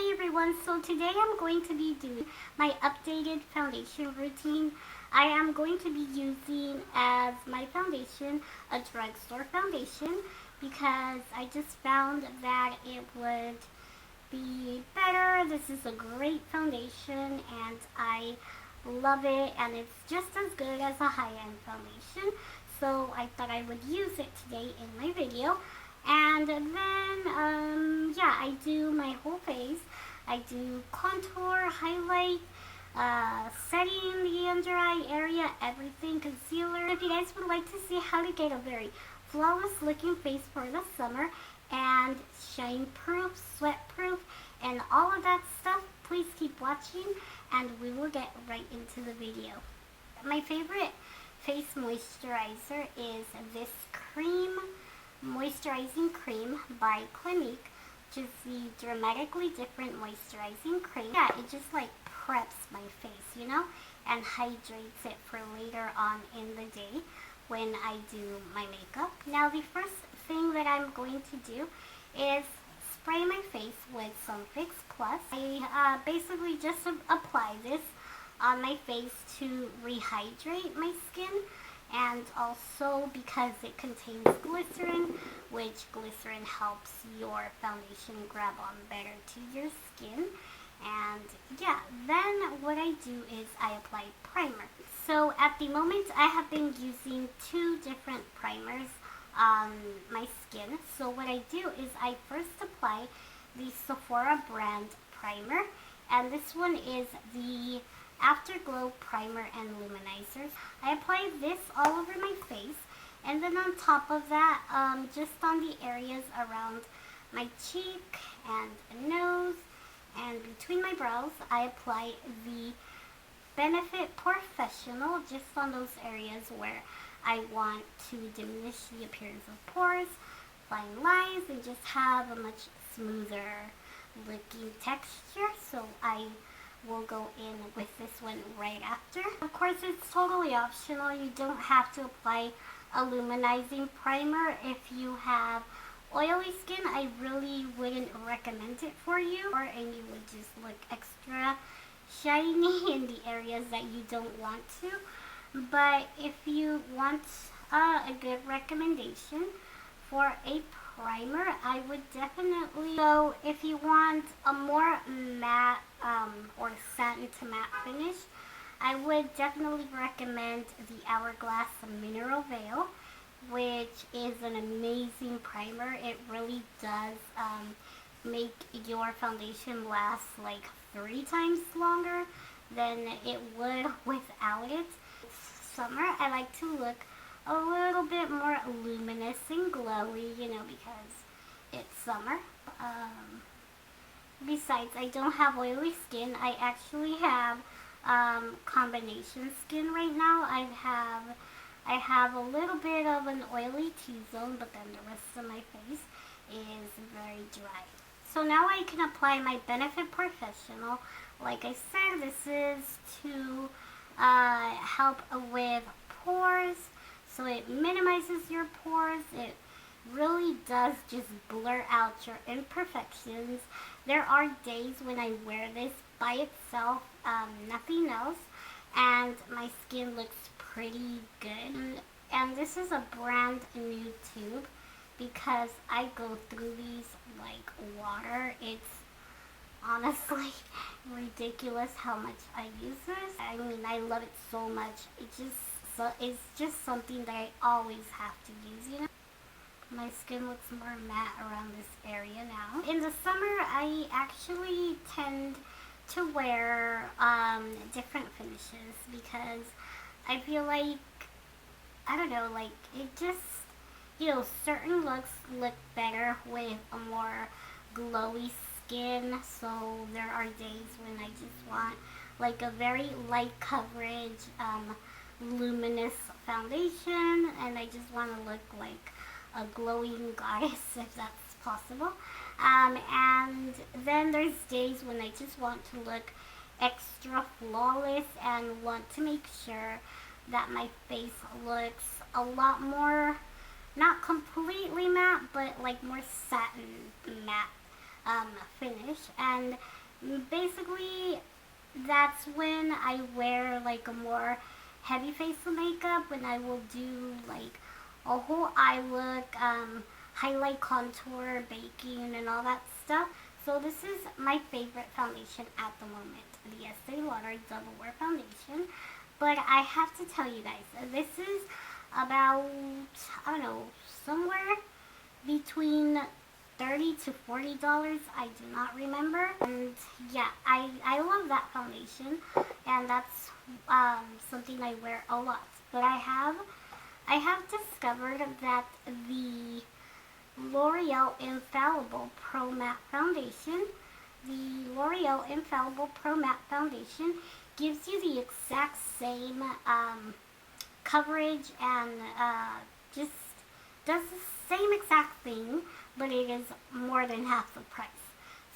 Hi everyone, so today I'm going to be doing my updated foundation routine. I am going to be using as my foundation a Drugstore foundation because I just found that it would be better. This is a great foundation and I love it, and it's just as good as a high-end foundation. So I thought I would use it today in my video. And then, yeah, I do my whole face. I do contour, highlight, setting the under eye area, everything, concealer. If you guys would like to see how to get a very flawless looking face for the summer and shine proof, sweat proof, and all of that stuff, please keep watching and we will get right into the video. My favorite face moisturizer is this cream moisturizing cream by Clinique, which is the dramatically different moisturizing cream. Yeah, it just like preps my face, you know, and hydrates it for later on in the day when I do my makeup. Now the first thing that I'm going to do is spray my face with some Fix Plus. I basically just apply this on my face to rehydrate my skin, and also because it contains glycerin, which glycerin helps your foundation grab on better to your skin. And yeah, then what I do is I apply primer. So at the moment I have been using two different primers on my skin. So what I do is I first apply the Sephora brand primer, and this one is the Afterglow primer and luminizers. I apply this all over my face, and then on top of that, just on the areas around my cheek and nose and between my brows, I apply the Benefit Porefessional just on those areas where I want to diminish the appearance of pores, fine lines, and just have a much smoother looking texture. So I will go in with this one right after. Of course, it's totally optional. You don't have to apply a luminizing primer. If you have oily skin, I really wouldn't recommend it for you, and you would just look extra shiny in the areas that you don't want to. But if you want a good recommendation for a primer, I would definitely go, if you want a more matte or satin to matte finish, I would definitely recommend the Hourglass Mineral Veil, which is an amazing primer. It really does make your foundation last like 3 times longer than it would without it. Summer, I like to look a little bit more luminous and glowy, you know, because it's summer. Besides, I don't have oily skin. I actually have combination skin right now. I have a little bit of an oily T-zone, but then the rest of my face is very dry. So now I can apply my Benefit Porefessional. Like I said, this is to help with pores. So it minimizes your pores. It really does just blur out your imperfections. There are days when I wear this by itself, nothing else, and my skin looks pretty good. And this is a brand new tube because I go through these like water. It's honestly ridiculous how much I use this. I mean, I love it so much. It's just something that I always have to use, you know. My skin looks more matte around this area now. In the summer, I actually tend to wear different finishes because I feel like, I don't know, like it just, you know, certain looks look better with a more glowy skin. So there are days when I just want like a very light coverage, luminous foundation, and I just want to look like a glowing goddess, if that's possible. And then there's days when I just want to look extra flawless and want to make sure that my face looks a lot more, not completely matte, but like more satin matte finish. And basically, that's when I wear like a more heavy face of makeup, when I will do like a whole eye look, highlight, contour, baking, and all that stuff. So this is my favorite foundation at the moment, the Estee Lauder Double Wear Foundation. But I have to tell you guys, this is about, I don't know, somewhere between $30 to $40. I do not remember. And yeah, I love that foundation, and that's something I wear a lot. But I have discovered that the L'Oreal Infallible Pro Matte Foundation, the L'Oreal Infallible Pro Matte Foundation gives you the exact same coverage and just does the same exact thing, but it is more than half the price.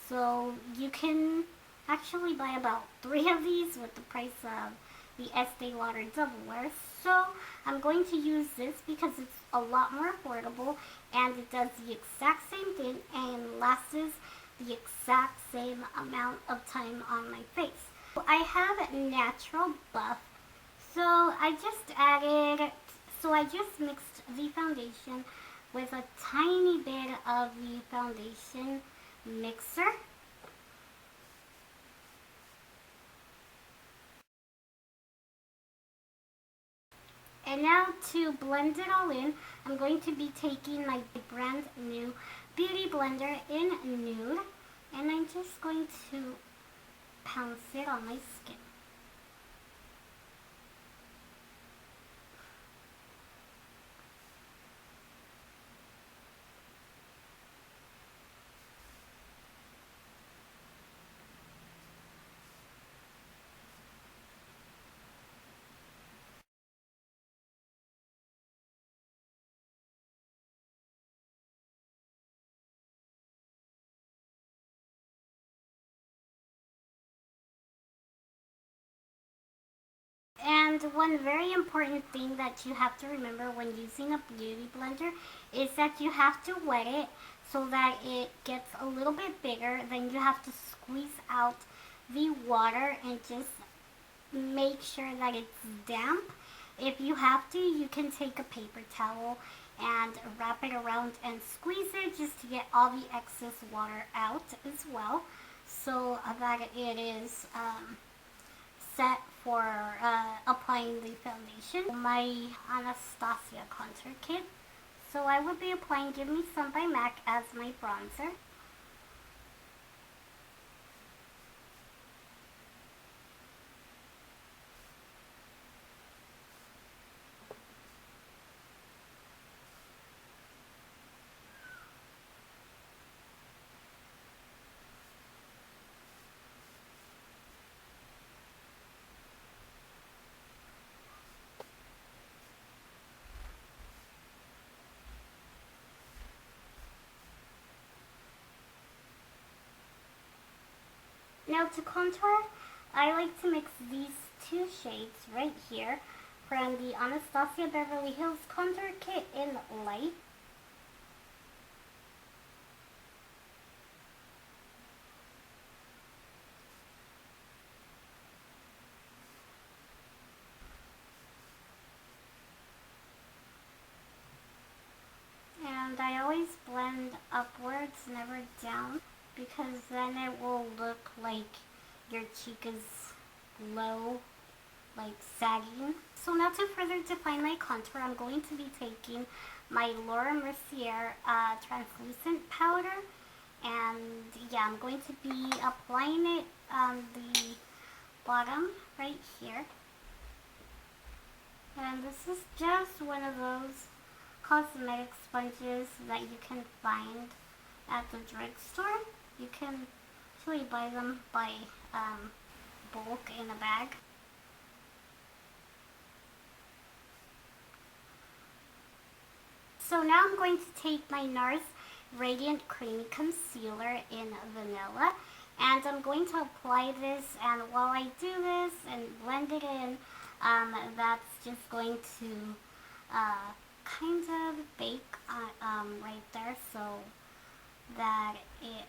So you can actually buy about 3 of these with the price of the Estee Lauder Double Wear. So I'm going to use this because it's a lot more affordable, and it does the exact same thing and lasts the exact same amount of time on my face. I have natural buff, so I just mixed the foundation with a tiny bit of the foundation mixer. And now to blend it all in, I'm going to be taking my brand new beauty blender in Nude, and I'm just going to pounce it on my skin. And one very important thing that you have to remember when using a beauty blender is that you have to wet it so that it gets a little bit bigger. Then you have to squeeze out the water and just make sure that it's damp. If you have to, you can take a paper towel and wrap it around and squeeze it just to get all the excess water out as well, so that it is set for applying the foundation. My Anastasia contour kit. So I would be applying Give Me Some by MAC as my bronzer. Now to contour, I like to mix these 2 shades right here from the Anastasia Beverly Hills Contour Kit in Light. And I always blend upwards, never down, because then it will look like your cheek is low, like sagging. So now to further define my contour, I'm going to be taking my Laura Mercier translucent powder, and yeah, I'm going to be applying it on the bottom right here. And this is just one of those cosmetic sponges that you can find at the drugstore. You can actually buy them by bulk in a bag. So now I'm going to take my NARS Radiant Creamy Concealer in Vanilla, and I'm going to apply this, and while I do this and blend it in, that's just going to kind of bake right there so that it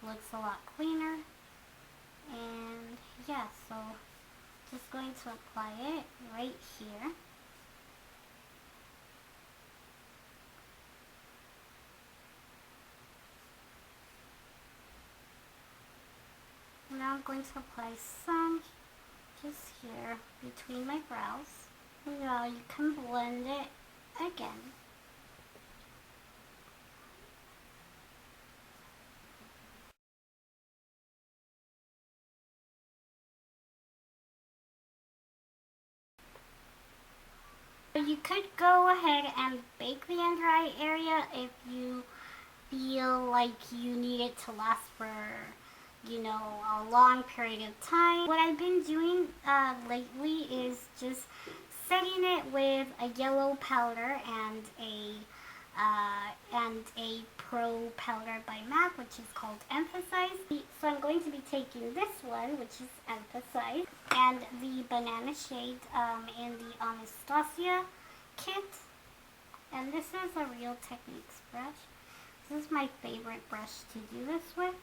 looks a lot cleaner. And yeah, so just going to apply it right here. Now I'm going to apply some just here between my brows. Now you can blend it again. You could go ahead and bake the under eye area if you feel like you need it to last for, a long period of time. What I've been doing lately is just setting it with a yellow powder and a pro powder by MAC, which is called Emphasize. So I'm going to be taking this one, which is Emphasize, and the banana shade in the Anastasia kit. And this is a Real Techniques brush. This is my favorite brush to do this with.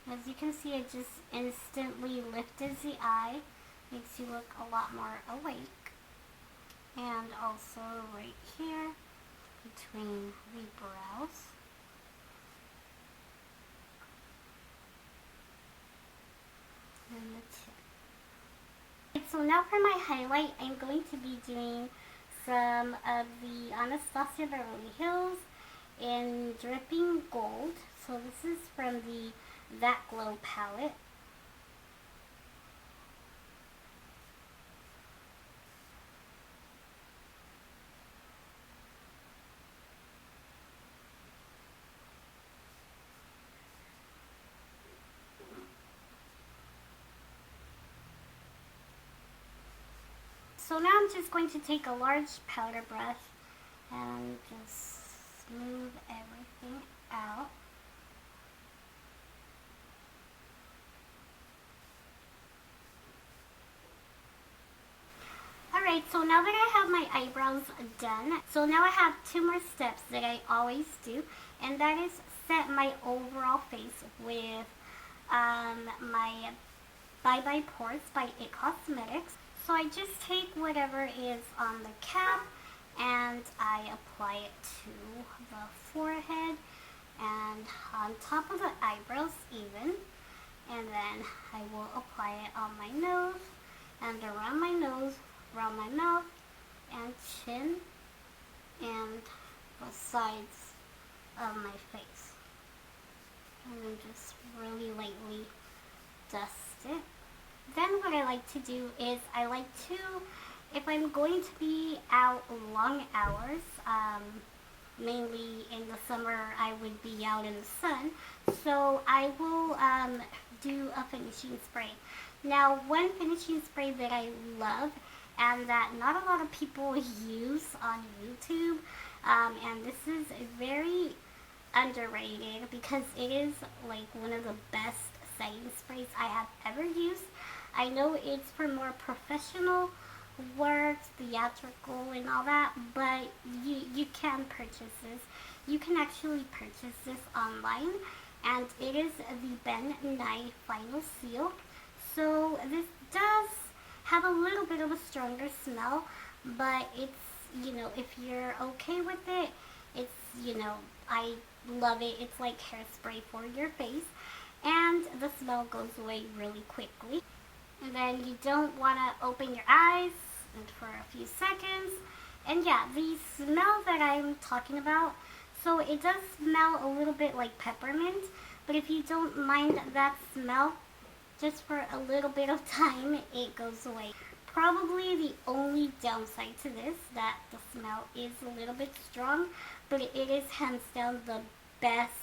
As you can see, it just instantly lifts the eye, makes you look a lot more awake. And also right here between the brows. And the tip. So now for my highlight, I'm going to be doing some of the Anastasia Beverly Hills in Dripping Gold. So this is from the That Glow palette. So now I'm just going to take a large powder brush and just smooth everything out. Alright, so now that I have my eyebrows done, so now I have two more steps that I always do, and that is set my overall face with my Bye Bye Pores by It Cosmetics. So I just take whatever is on the cap and I apply it to the forehead and on top of the eyebrows even. And then I will apply it on my nose and around my nose, around my mouth and chin and the sides of my face. And then just really lightly dust it. Then what I like to do is I like to, if I'm going to be out long hours, mainly in the summer I would be out in the sun, so I will do a finishing spray. Now one finishing spray that I love and that not a lot of people use on YouTube, and this is very underrated because it is like one of the best setting sprays I have ever used. I know it's for more professional work, theatrical and all that, but you can purchase this. You can actually purchase this online, and it is the Ben Nye Final Seal. So this does have a little bit of a stronger smell, but it's, if you're okay with it, it's, I love it. It's like hairspray for your face, and the smell goes away really quickly. And then you don't want to open your eyes for a few seconds. And yeah, the smell that I'm talking about, so it does smell a little bit like peppermint, but if you don't mind that smell, just for a little bit of time, it goes away. Probably the only downside to this, that the smell is a little bit strong, but it is hands down the best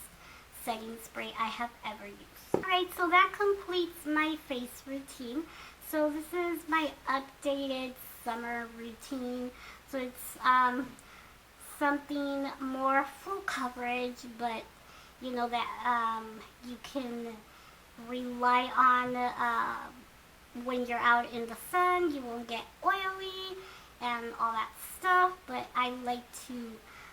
setting spray I have ever used. Alright, so that completes my face routine. So this is my updated summer routine. So it's something more full coverage, but that you can rely on when you're out in the sun. You won't get oily, and all that stuff, but I like to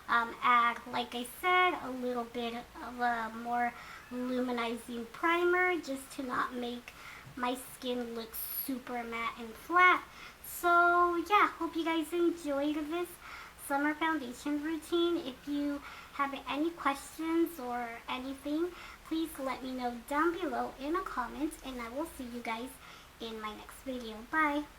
add, like I said, a little bit of a more luminizing primer just to not make my skin look super matte and flat. So yeah, hope you guys enjoyed this summer foundation routine. If you have any questions or anything, please let me know down below in a comment, and I will see you guys in my next video. Bye!